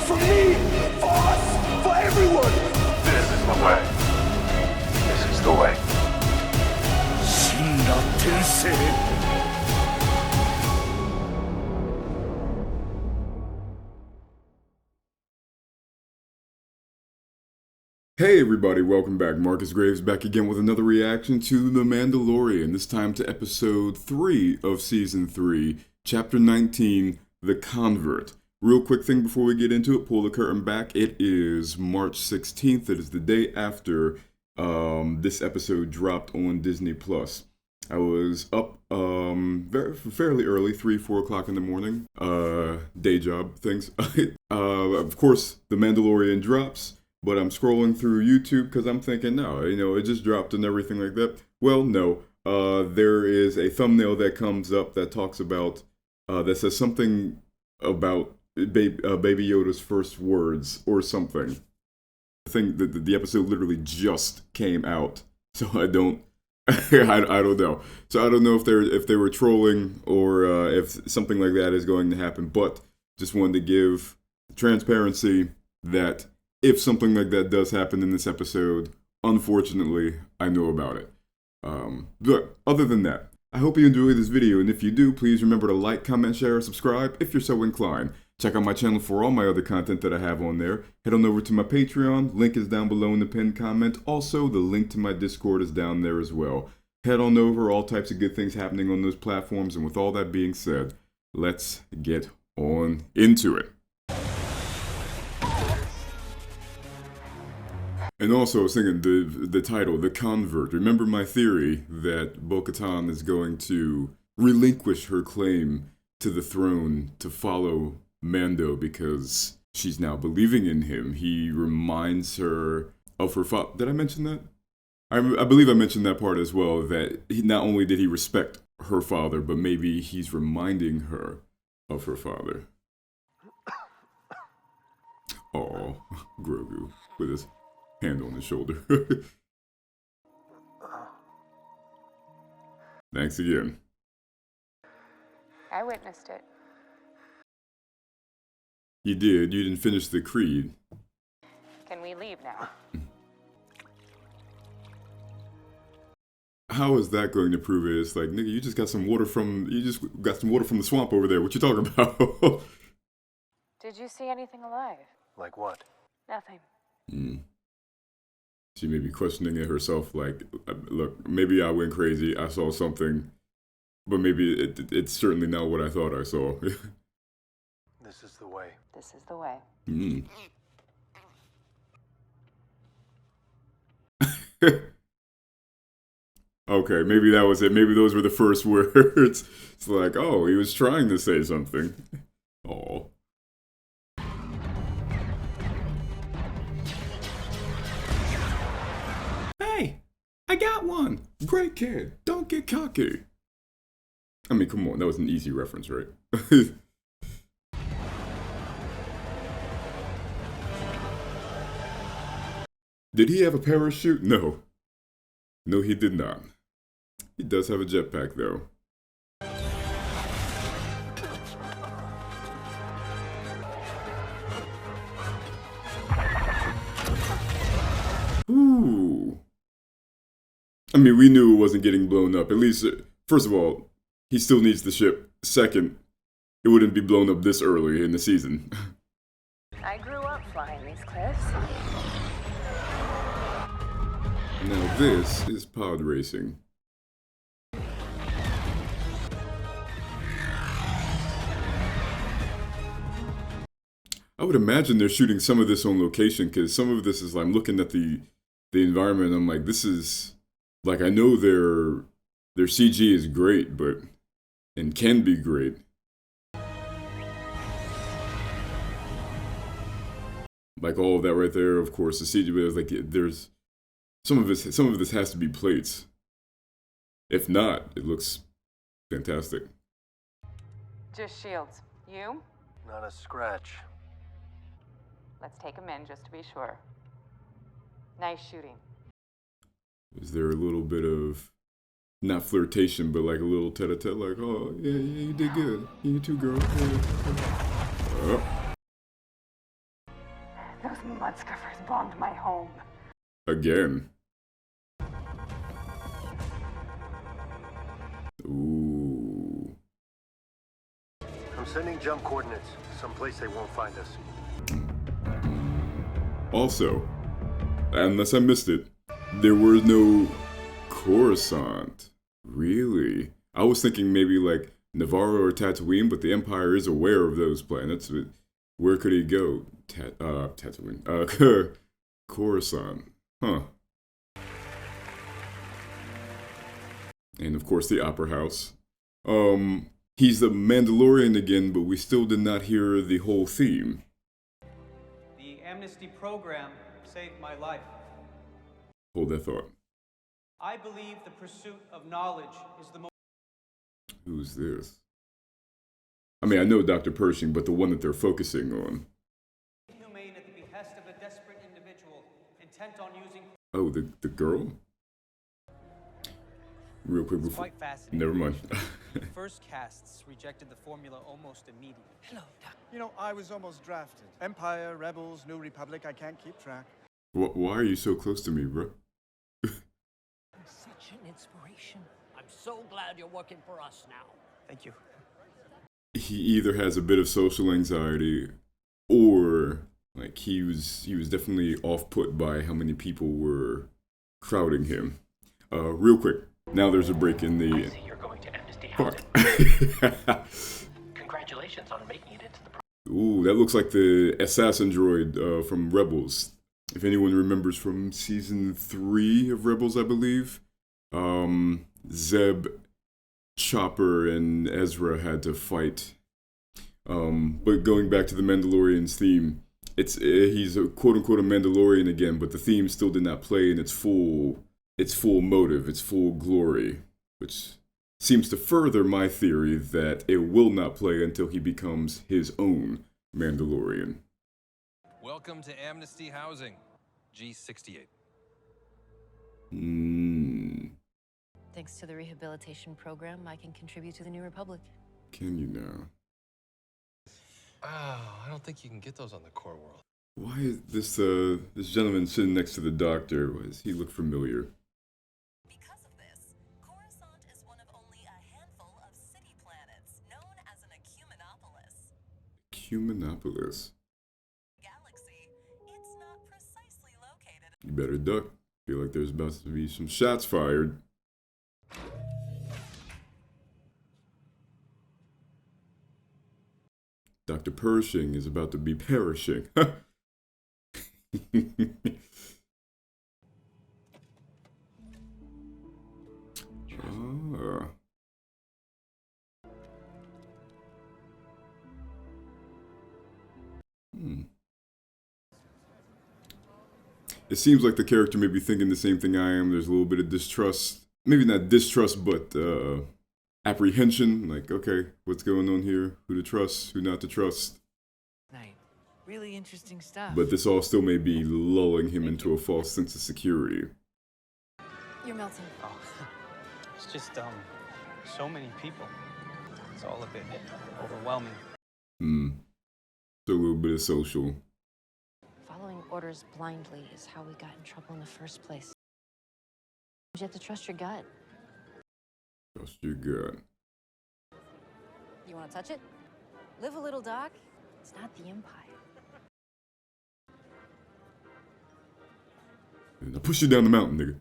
For me, for us, for everyone. This is the way. This is the way. 真羅天聖 Hey everybody, welcome back. Markus Graves back again with another reaction to The Mandalorian, this time to episode 3 of season 3, chapter 19, The Convert. Real quick thing before we get into it, pull the curtain back. It is March 16th. It is the day after this episode dropped on Disney+. I was up fairly early, 3-4 o'clock in the morning, day job things. Of course, The Mandalorian drops. But I'm scrolling through YouTube because I'm thinking, no, it just dropped and everything like that. Well, no. There is a thumbnail that comes up that talks about, that says something about Baby Yoda's first words or something. I think that the episode literally just came out, so I don't know. So I don't know if they were trolling or if something like that is going to happen. But just wanted to give transparency that if something like that does happen in this episode, unfortunately, I know about it. But other than that, I hope you enjoy this video, and if you do, please remember to like, comment, share, or subscribe if you're so inclined. Check out my channel for all my other content that I have on there. Head on over to my Patreon, link is down below in the pinned comment. Also, the link to my Discord is down there as well. Head on over, all types of good things happening on those platforms, and with all that being said, let's get on into it. And also, I was thinking, the title, The Convert. Remember my theory that Bo-Katan is going to relinquish her claim to the throne to follow Mando because she's now believing in him. He reminds her of her father. Did I mention that? I believe I mentioned that part as well, that not only did he respect her father, but maybe he's reminding her of her father. Aw, Grogu with his hand on his shoulder. Thanks again. I witnessed it. You did. You didn't finish the creed. Can we leave now? How is that going to prove it? It's like, nigga, you just got some water from the swamp over there. What you talking about? Did you see anything alive? Like what? Nothing. She may be questioning it herself, like, look, maybe I went crazy, I saw something, but maybe it's certainly not what I thought I saw. This is the way. This is the way. Okay, maybe that was it. Maybe those were the first words. It's like, oh, he was trying to say something. Oh. Hey, I got one. Great kid. Don't get cocky. I mean, come on. That was an easy reference, right? Did he have a parachute? No. No, he did not. He does have a jetpack, though. Ooh. I mean, we knew it wasn't getting blown up. At least, first of all, he still needs the ship. Second, it wouldn't be blown up this early in the season. I grew up flying these cliffs. Now this is pod racing. I would imagine they're shooting some of this on location, because some of this is, I'm looking at the environment, and I'm like, this is, like, I know their CG is great, but, and can be great. Like all of that right there, of course, the CG is like, there's, some of this has to be plates. If not, it looks fantastic. Just shields. You? Not a scratch. Let's take them in just to be sure. Nice shooting. Is there a little bit of, not flirtation, but like a little tete-a-tete, like, oh, yeah, you did good. You too, girl. Yeah. Mudskuffer's bombed my home. Again. Ooh. I'm sending jump coordinates, someplace they won't find us. Also, unless I missed it, there was no Coruscant. Really? I was thinking maybe like Navarro or Tatooine, but the Empire is aware of those planets. But where could he go? Tatooine. Coruscant. Huh. And of course the Opera House. He's the Mandalorian again, but we still did not hear the whole theme. The amnesty program saved my life. Hold that thought. I believe the pursuit of knowledge is the most Who's this? I mean, I know Dr. Pershing, but the one that they're focusing on. humane at the behest of a desperate individual intent on using. Oh, the girl? Real quick It's before. quite fascinating. Never mind. First casts rejected the formula almost immediately. Hello, Doc. You know, I was almost drafted. Empire, Rebels, New Republic, I can't keep track. Why are you so close to me, bro? Such an inspiration. I'm so glad you're working for us now. Thank you. He either has a bit of social anxiety, or like he was definitely off-put by how many people were crowding him. Real quick. Now there's a break in the. I see you're going to Amnesty Housing. Fuck. Congratulations on making it into the Ooh, that looks like the assassin droid from Rebels. If anyone remembers from season 3 of Rebels, I believe, Zeb, Chopper, and Ezra had to fight. But going back to the Mandalorian's theme, he's a quote-unquote a Mandalorian again, but the theme still did not play in its full motive, its full glory, which seems to further my theory that it will not play until he becomes his own Mandalorian. Welcome to Amnesty Housing, G68. Thanks to the rehabilitation program, I can contribute to the New Republic. Can you now? Oh, I don't think you can get those on the core world. Why is this gentleman sitting next to the doctor? Why does he look familiar? Because of this, Coruscant is one of only a handful of city planets known as an ecumenopolis. Ecumenopolis. Galaxy, it's not precisely located. You better duck. Feel like there's about to be some shots fired. Dr. Pershing is about to be perishing. Ah. It seems like the character may be thinking the same thing I am. There's a little bit of distrust. Maybe not distrust, but apprehension. Like, okay, what's going on here? Who to trust, who not to trust. Night. Really interesting stuff. But this all still may be lulling him into a false sense of security. You're melting. Oh, it's just so many people. It's all a bit overwhelming. So a little bit of social. Following orders blindly is how we got in trouble in the first place. You have to trust your gut. Trust your gut. You want to touch it? Live a little, Doc. It's not the Empire. I'll push you down the mountain, nigga.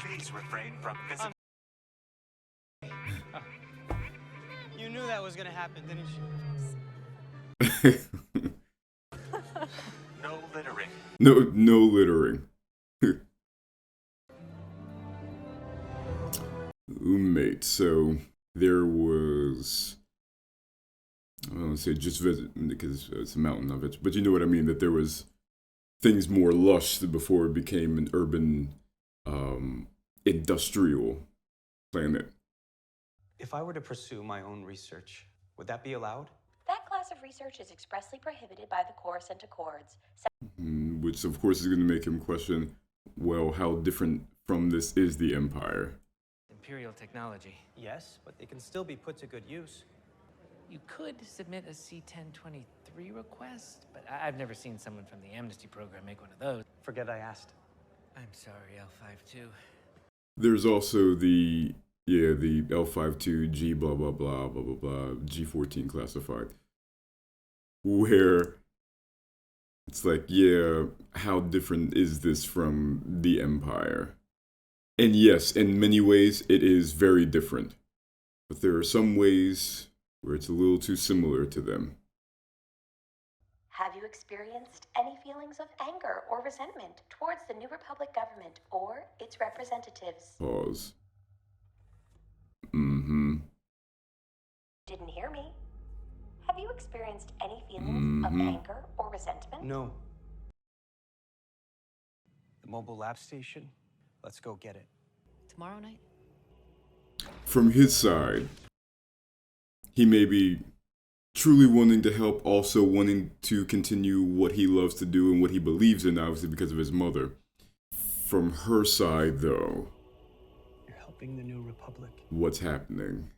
Please refrain from visiting. You knew that was gonna happen, didn't you? No littering. No littering. Mate, so there was, I don't want to say just visit because it's a mountain of it, but you know what I mean, that there was things more lush before it became an urban, industrial planet. If I were to pursue my own research, would that be allowed? That class of research is expressly prohibited by the Coruscant Accords. Which of course is going to make him question, well, how different from this is the Empire? Imperial technology. Yes, but they can still be put to good use. You could submit a C-1023 request, but I've never seen someone from the amnesty program make one of those. Forget I asked. I'm sorry, L52. There's also the L52G blah blah blah blah blah blah G14 classified, where it's like, yeah, how different is this from the Empire? And yes, in many ways it is very different, but there are some ways where it's a little too similar to them. Have you experienced any feelings of anger or resentment towards the New Republic government or its representatives? Pause. Didn't hear me. Have you experienced any feelings of anger or resentment? No. The mobile lab station? Let's go get it. Tomorrow night? From his side, he may be truly wanting to help, also wanting to continue what he loves to do and what he believes in, obviously because of his mother. From her side, though, You're helping the New Republic. what's happening?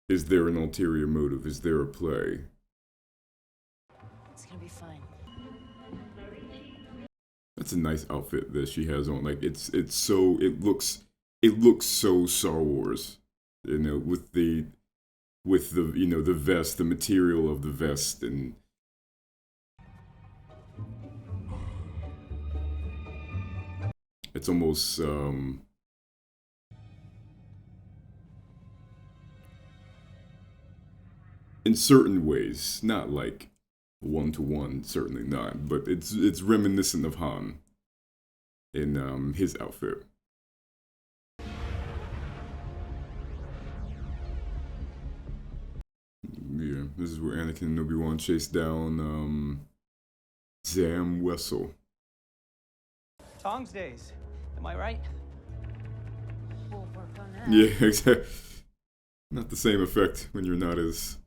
Is there an ulterior motive? Is there a play? It's gonna be fine. That's a nice outfit that she has on. Like it looks so Star Wars, you know, with the the vest, the material of the vest, and it's almost in certain ways, not like one-to-one, certainly not, but it's reminiscent of Han in his outfit. Yeah, this is where Anakin and Obi-Wan chase down Zam Wessel. Tongs days. Am I right? We'll work on that. Yeah, exactly. Not the same effect when you're not as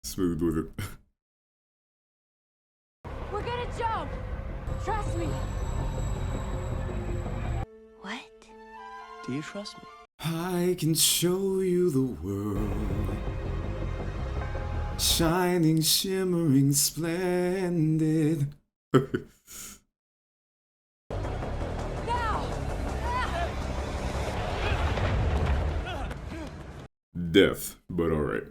smooth with it. We're gonna jump! Trust me! What? Do you trust me? I can show you the world, shining, shimmering, splendid. Now! Death, but alright.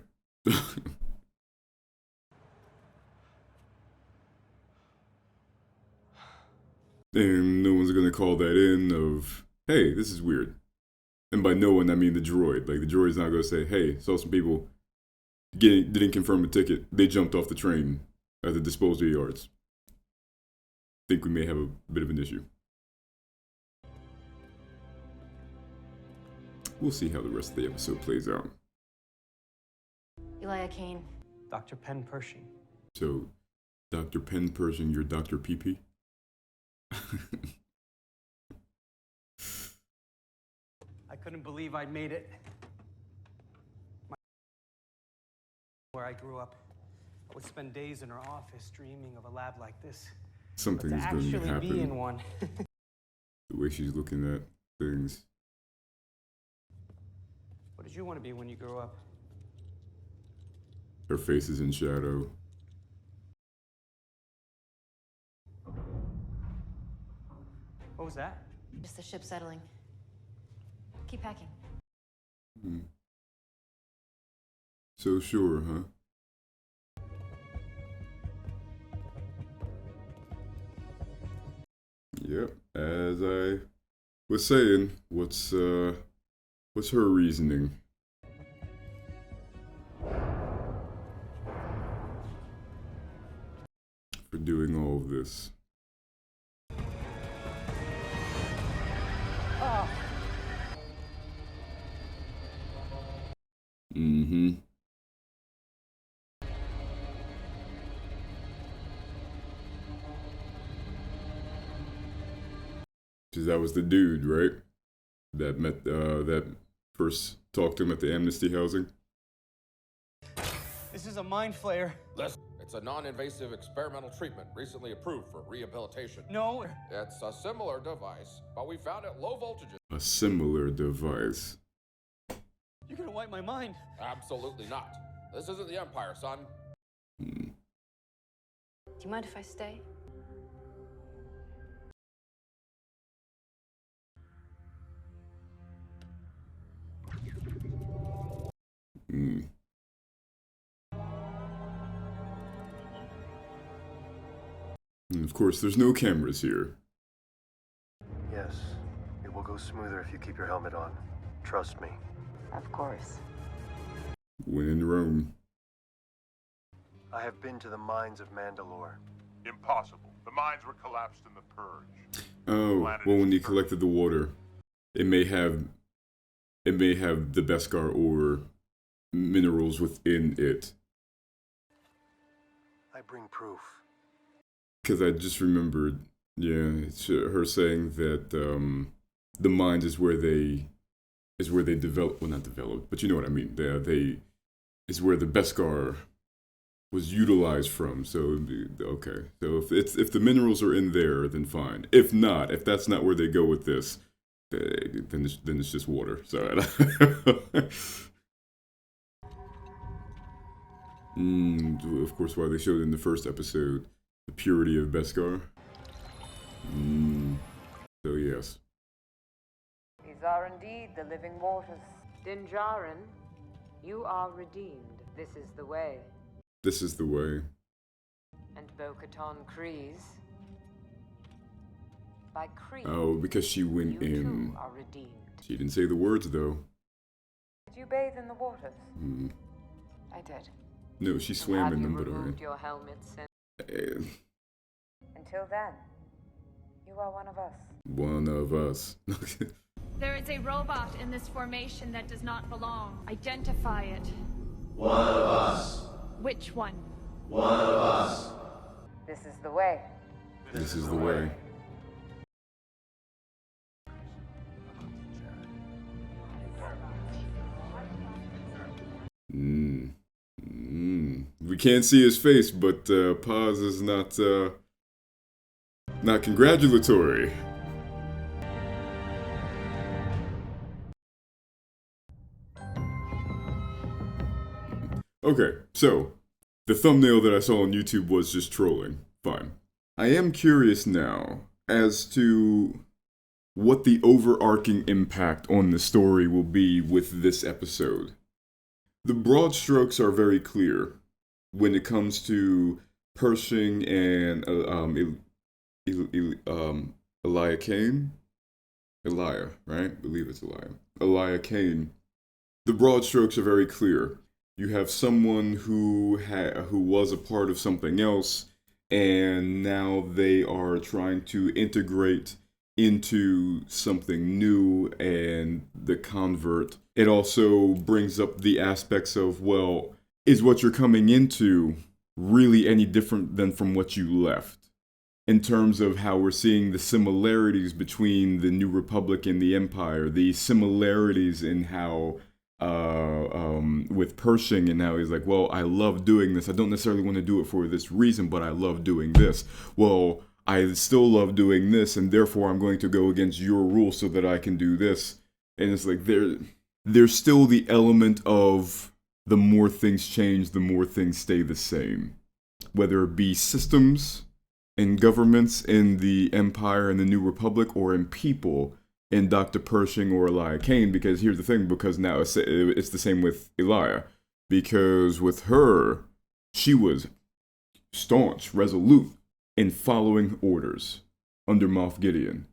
And no one's gonna call that in of, hey, this is weird. And by no one, I mean the droid. Like, the droid's not gonna say, hey, saw some people didn't confirm a ticket. They jumped off the train at the disposal yards. Think we may have a bit of an issue. We'll see how the rest of the episode plays out. Elia Kane. Dr. Penn Pershing. So, Dr. Penn Pershing, you're Dr. PP? I couldn't believe I'd made it. Where I grew up, I would spend days in her office dreaming of a lab like this. Something is going to happen. Be in one. The way she's looking at things. What did you want to be when you grew up? Her face is in shadow. What was that? Just the ship settling. Keep packing. So sure, huh? Yep, as I was saying, what's her reasoning? For doing all of this. Mm-hmm. Because that was the dude, right? That met, that first talked to him at the amnesty housing. This is a mind flayer. It's a non-invasive experimental treatment recently approved for rehabilitation. No. It's a similar device, but we found it low voltages. A similar device. You're gonna wipe my mind. Absolutely not. This isn't the Empire, son. Do you mind if I stay? And of course, there's no cameras here. Yes, it will go smoother if you keep your helmet on. Trust me. Of course. When in Rome. I have been to the mines of Mandalore. Impossible. The mines were collapsed in the Purge. Oh, well, when you collected the water, it may have the Beskar or minerals within it. I bring proof. Because I just remembered, yeah, it's her saying that the mines is where they develop, well, not developed, but you know what I mean. They is where the Beskar was utilized from. So okay, so if the minerals are in there, then fine. If not, if that's not where they go with this, then it's just water. So of course, why they showed in the first episode the purity of Beskar. So yes. These are indeed the living waters. Din Djarin, you are redeemed. This is the way. This is the way. And Bo-Katan Kryze. By Kryze, Oh, because she went you in. too are redeemed. She didn't say the words though. Did you bathe in the waters? I did. No, she swam in them, but alright. Your helmets and... Until then, you are one of us. One of us. There is a robot in this formation that does not belong. Identify it. One of us. Which one? One of us. This is the way. This is the way. We can't see his face, but pause is not congratulatory. Okay, so the thumbnail that I saw on YouTube was just trolling. Fine. I am curious now as to what the overarching impact on the story will be with this episode. The broad strokes are very clear when it comes to Pershing and Elia Kane. Elia, right? I believe it's Elia. Elia Kane. The broad strokes are very clear. You have someone who was a part of something else, and now they are trying to integrate into something new, and the convert. It also brings up the aspects of, well, is what you're coming into really any different than from what you left? In terms of how we're seeing the similarities between the New Republic and the Empire, the similarities in how with Pershing and how he's like, well, I love doing this. I don't necessarily want to do it for this reason, but I love doing this. Well, I still love doing this, and therefore I'm going to go against your rules so that I can do this. And it's like there's still the element of the more things change, the more things stay the same. Whether it be systems and governments in the Empire and the New Republic, or in people in Dr. Pershing or Elia Kane, because here's the thing, because now it's the same with Elia. Because with her, she was staunch, resolute in following orders under Moff Gideon.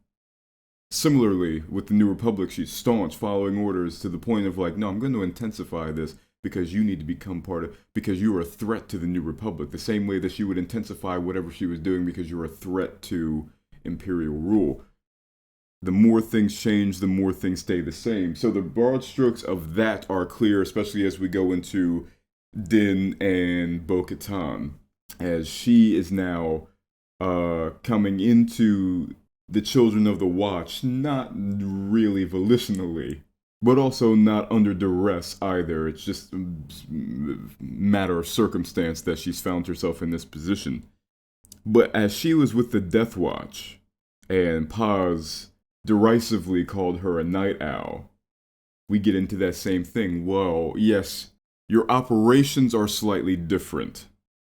Similarly, with the New Republic, she's staunch, following orders to the point of like, no, I'm going to intensify this because you need to become part of, because you're a threat to the New Republic. The same way that she would intensify whatever she was doing because you're a threat to Imperial rule. The more things change, the more things stay the same. So the broad strokes of that are clear, especially as we go into Din and Bo-Katan, as she is now coming into the Children of the Watch, not really volitionally, but also not under duress either. It's just a matter of circumstance that she's found herself in this position. But as she was with the Death Watch, and Paz derisively called her a night owl, we get into that same thing. Well, yes, Your operations are slightly different,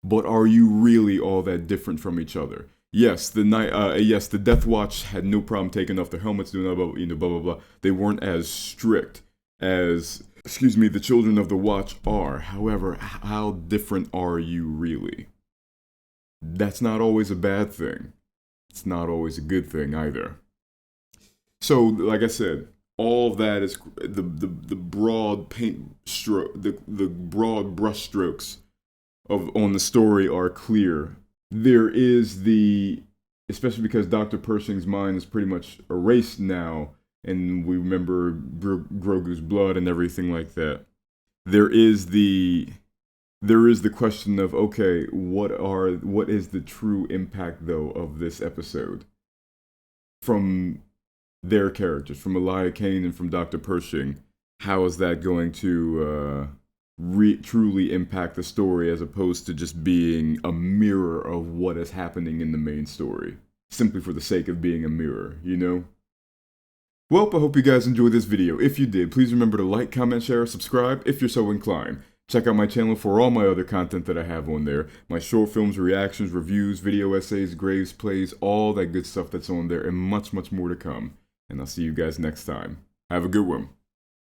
but are you really all that different from each other? Yes, the Death Watch had no problem taking off their helmets, doing blah blah blah. They weren't as strict as, the Children of the Watch are. However, how different are you really? That's not always a bad thing. It's not always a good thing either. So, like I said, all of that is the broad paint stroke, the broad brushstrokes on the story are clear. There is especially because Dr. Pershing's mind is pretty much erased now, and we remember Grogu's blood and everything like that. There is the question of, okay, what is the true impact though of this episode from their characters, from Elia Kane and from Dr. Pershing? How is that going to truly impact the story, as opposed to just being a mirror of what is happening in the main story, simply for the sake of being a mirror, you know? Well, I hope you guys enjoyed this video. If you did, please remember to like, comment, share, subscribe if you're so inclined. Check out my channel for all my other content that I have on there. My short films, reactions, reviews, video essays, Graves plays, all that good stuff that's on there, and much, much more to come. And I'll see you guys next time. Have a good one.